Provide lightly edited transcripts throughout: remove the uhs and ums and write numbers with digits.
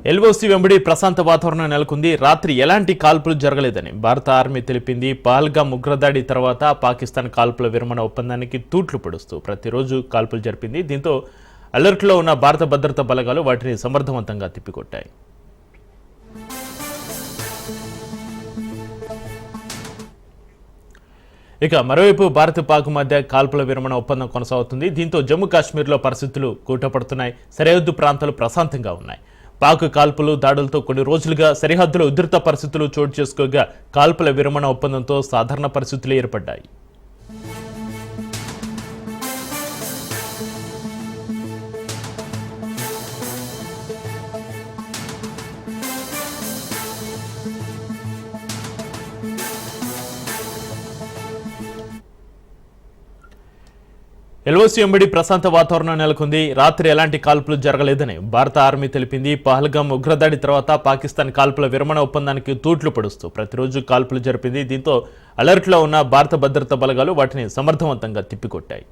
LOC వెంబడి ప్రశాంత వాతావరణం నెలకొంది. రాత్రి ఎలాంటి కాల్పులు జరగలేదని భారత ఆర్మీ తెలిపింది. పహల్గామ్ ఉగ్రదాడి తర్వాత పాకిస్తాన్ కాల్పుల విరమణ ఒప్పందానికి తూట్లు పొడుస్తూ ప్రతిరోజు కాల్పులు జరిపింది. దీంతో అలర్ట్లో ఉన్న భారత భద్రతా బలగాలు వాటిని సమర్థవంతంగా తిప్పికొట్టాయి. ఇక మరోవైపు భారత్ పాక్ మధ్య కాల్పుల విరమణ ఒప్పందం కొనసాగుతుంది. దీంతో జమ్మూ కాశ్మీర్లో పరిస్థితులు కూటపడుతున్నాయి. సరిహద్దు ప్రాంతాలు ప్రశాంతంగా ఉన్నాయి. పాక్ కాల్పులు దాడులతో కొన్ని రోజులుగా సరిహద్దులో ఉధృత పరిస్థితులు చోటు చేసుకోగా కాల్పుల విరమణ ఒప్పందంతో సాధారణ పరిస్థితులు ఏర్పడ్డాయి. ఎల్ఓసి వెంబడి ప్రశాంత వాతావరణం నెలకొంది. రాత్రి ఎలాంటి కాల్పులు జరగలేదని భారత ఆర్మీ తెలిపింది. పహల్గామ్ ఉగ్రదాడి తర్వాత పాకిస్తాన్ కాల్పుల విరమణ ఒప్పందానికి తూట్లు పొడుస్తూ ప్రతిరోజు కాల్పులు జరిపింది. దీంతో అలర్ట్లో ఉన్న భారత భద్రతా బలగాలు వాటిని సమర్థవంతంగా తిప్పికొట్టాయి.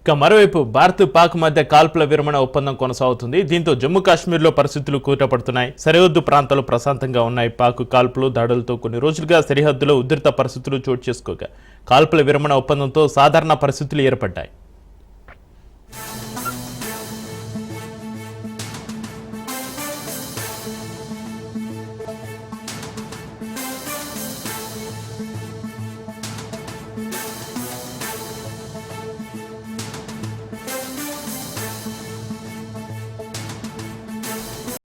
ఇక మరోవైపు భారత్ పాక్ మధ్య కాల్పుల విరమణ ఒప్పందం కొనసాగుతుంది. దీంతో జమ్మూ కాశ్మీర్లో పరిస్థితులు కూటపడుతున్నాయి. సరిహద్దు ప్రాంతాలు ప్రశాంతంగా ఉన్నాయి. పాక్ కాల్పులు దాడులతో కొన్ని రోజులుగా సరిహద్దులో ఉధృత పరిస్థితులు చోటు చేసుకోగా కాల్పుల విరమణ ఒప్పందంతో సాధారణ పరిస్థితులు ఏర్పడ్డాయి.